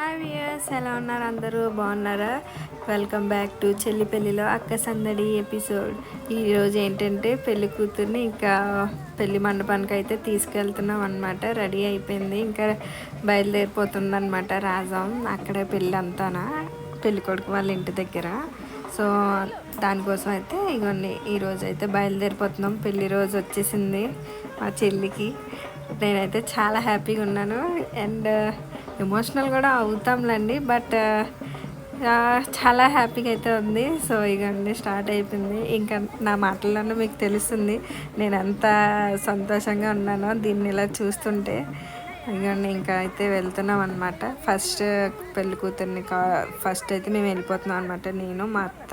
Hi viewers, ఎలా ఉన్నారు? అందరూ బాగున్నారా? వెల్కమ్ బ్యాక్ టు చెల్లి పెళ్ళిలో అక్క సందడి ఎపిసోడ్. ఈరోజు ఏంటంటే పెళ్లి కూతుర్ని ఇంకా పెళ్లి మండపానికి అయితే తీసుకెళ్తున్నాం అనమాట. రెడీ అయిపోయింది, ఇంకా బయలుదేరిపోతుంది అనమాట. రాజాం అక్కడే పెళ్ళి అంతానా పెళ్లి కొడుకు వాళ్ళ ఇంటి దగ్గర. సో దానికోసం అయితే ఇవన్నీ ఈరోజు అయితే బయలుదేరిపోతున్నాం. పెళ్లి రోజు వచ్చేసింది మా చెల్లికి. నేనైతే చాలా హ్యాపీగా ఉన్నాను అండ్ ఎమోషనల్ కూడా అవుతాంలేండి, బట్ చాలా హ్యాపీగా అయితే ఉంది. సో ఇవన్నీ స్టార్ట్ అయిపోయింది. ఇంకా నా మాటల్లోనే మీకు తెలుస్తుంది నేను ఎంత సంతోషంగా ఉన్నానో దీన్ని ఇలా చూస్తుంటే. ఇవన్నీ ఇంకా అయితే వెళ్తున్నాం అనమాట. ఫస్ట్ పెళ్లి కూతుర్ని ఫస్ట్ అయితే మేము వెళ్ళిపోతున్నాం అనమాట. నేను, మా అత్త,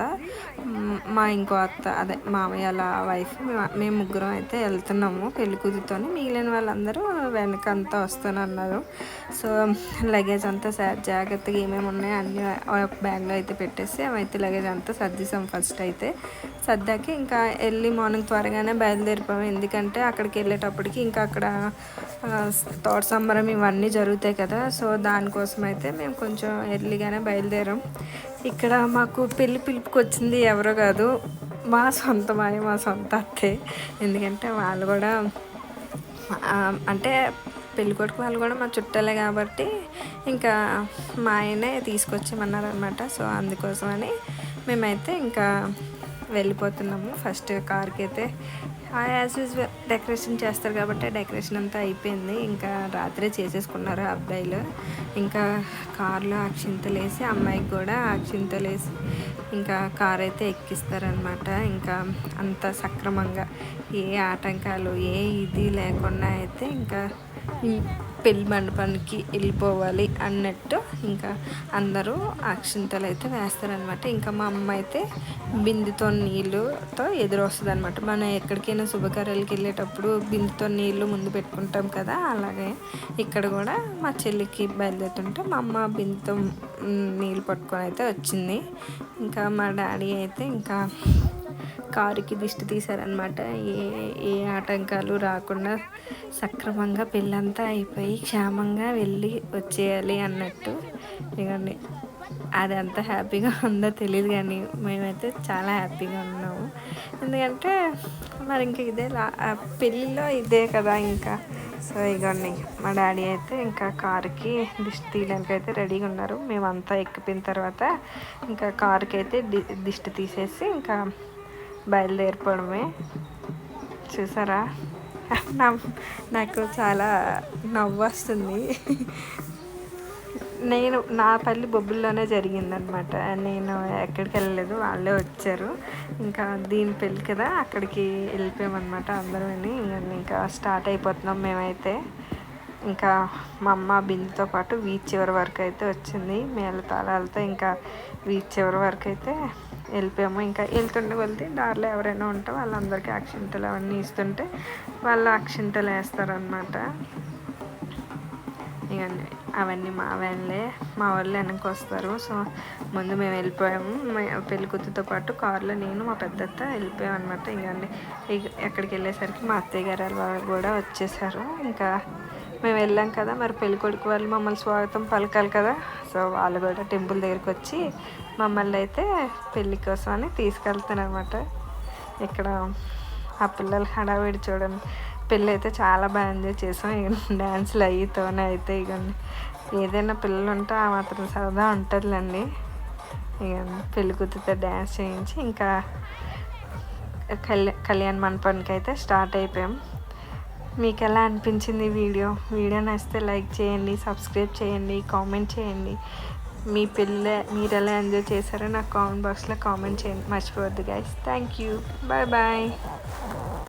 మా ఇంకో అత్త, అదే మామయ్యల వైఫ్, మేము ముగ్గురం అయితే వెళ్తున్నాము పెళ్లి కూతురుతో. మిగిలిన వాళ్ళందరూ వెనకంతా వస్తానన్నారు. సో లగేజ్ అంతా జాగ్రత్తగా ఏమేమి ఉన్నాయో అన్నీ బ్యాగ్లో అయితే పెట్టేసి అవైతే లగేజ్ అంతా సర్దిసాం. ఫస్ట్ అయితే సర్దాకి ఇంకా ఎర్లీ మార్నింగ్ త్వరగానే బయలుదేరిపోయాం. ఎందుకంటే అక్కడికి వెళ్ళేటప్పటికి ఇంకా అక్కడ తోట సంబరం ఇవన్నీ జరుగుతాయి కదా. సో దానికోసం అయితే మేము కొంచెం ఎర్లీగానే బయలుదేరాం. ఇక్కడ మాకు పెళ్ళి పిలుపుకి వచ్చింది ఎవరో కాదు, మా సొంత అత్తే. ఎందుకంటే వాళ్ళు కూడా అంటే పెళ్ళి కొడుకు వాళ్ళు కూడా మా చుట్టాలే కాబట్టి ఇంకా మా ఆయనే తీసుకొచ్చామన్నారనమాట. సో అందుకోసమని మేమైతే ఇంకా వెళ్ళిపోతున్నాము. ఫస్ట్ కార్కి అయితే యాజ్ యూజువల్ డెకరేషన్ చేస్తారు కాబట్టి డెకరేషన్ అంతా అయిపోయింది. ఇంకా రాత్రే చేసేసుకున్నారు అబ్బాయిలు. ఇంకా కార్లో అక్షింతలు వేసి అమ్మాయికి కూడా అక్షింతలు వేసి ఇంకా కార్ అయితే ఎక్కిస్తారనమాట. ఇంకా అంత సక్రమంగా ఏ ఆటంకాలు ఏ ఇది లేకుండా అయితే ఇంకా పెళ్లి మండపానికి వెళ్ళిపోవాలి అన్నట్టు ఇంకా అందరూ అక్షింతలు అయితే వేస్తారనమాట. ఇంకా మా అమ్మ అయితే బిందుతో నీళ్ళుతో ఎదురొస్తుంది అనమాట. మనం ఎక్కడికైనా శుభకార్యాలకు వెళ్ళేటప్పుడు బిందుతో నీళ్ళు ముందు పెట్టుకుంటాం కదా, అలాగే ఇక్కడ కూడా మా చెల్లికి బయలుదేరుతుంటే మా అమ్మ బిందుతో నీళ్ళు పట్టుకొని అయితే వచ్చింది. ఇంకా మా డాడీ అయితే ఇంకా కారుకి దిష్టి తీశారనమాట. ఏ ఆటంకాలు రాకుండా సక్రమంగా పెళ్ళంతా అయిపోయి క్షేమంగా వెళ్ళి వచ్చేయాలి అన్నట్టు. ఇవన్నీ అది అంత హ్యాపీగా ఉందో తెలియదు కానీ మేమైతే చాలా హ్యాపీగా ఉన్నాము. ఎందుకంటే మరి ఇంకా ఇదే పెళ్ళిలో ఇదే కదా ఇంకా. సో ఇవన్నీ మా డాడీ అయితే ఇంకా కారుకి దిష్టి తీయడానికి అయితే రెడీగా ఉన్నారు. మేమంతా ఎక్కిపోయిన తర్వాత ఇంకా కారుకి అయితే దిష్టి తీసేసి ఇంకా బయలుదేరిపోవడమే. చూసారా, నాకు చాలా నవ్వు వస్తుంది. నా పెళ్ళి బొబ్బుల్లోనే జరిగిందనమాట. నేను ఎక్కడికి వెళ్ళలేదు, వాళ్ళే వచ్చారు. ఇంకా దీని పెళ్ళి కదా అక్కడికి వెళ్ళిపోయామన్నమాట అందరం. ఇంకా స్టార్ట్ అయిపోతున్నాం మేమైతే. ఇంకా మా అమ్మ బిందుతో పాటు వీధి చివరి వరకు అయితే వచ్చింది మేళతాళాలతో. ఇంకా వీధి చివరి వరకు అయితే వెళ్ళిపోయాము. ఇంకా వెళ్తే దారిలో ఎవరైనా ఉంటే వాళ్ళందరికీ అక్షింతలు అవన్నీ ఇస్తుంటే వాళ్ళు అక్షింతలు వేస్తారనమాట. ఇవన్నీ అవన్నీ మా వాళ్ళు వెనక్కి వస్తారు. సో ముందు మేము వెళ్ళిపోయాము. పెళ్లి కూతురుతో పాటు కారులో నేను మా పెద్దత్త వెళ్ళిపోయాం అనమాట. ఇవన్నీ ఎక్కడికి వెళ్ళేసరికి మా అత్తయ్య గారు వాళ్ళు కూడా వచ్చేసారు. ఇంకా మేము వెళ్ళాం కదా, మరి పెళ్లి కొడుకు వాళ్ళు మమ్మల్ని స్వాగతం పలకాలి కదా. సో వాళ్ళు కూడా టెంపుల్ దగ్గరికి వచ్చి మమ్మల్ని అయితే పెళ్ళి కోసం అని తీసుకెళ్తానమాట. ఇక్కడ ఆ పిల్లలు హడావిడి చూడండి. పెళ్ళి అయితే చాలా బాగా ఎంజాయ్ చేసాం. డ్యాన్సులు అయ్యితోనే అయితే ఇక ఏదైనా పిల్లలు ఉంటే ఆ మాత్రం సరదా ఉంటుందిలేండి. ఇక పెళ్లి కూతురుతో డ్యాన్స్ చేయించి ఇంకా కళ్యాణ మండపానికి అయితే స్టార్ట్ అయిపోయాం. మీకు ఎలా అనిపించింది వీడియో నచ్చితే లైక్ చేయండి, సబ్స్క్రైబ్ చేయండి, కామెంట్ చేయండి. మీరు ఎలా ఎంజాయ్ చేశారో నాకు కామెంట్ బాక్స్లో కామెంట్ చేయండి. మర్చిపోవద్దు గైస్. Thank you. బాయ్.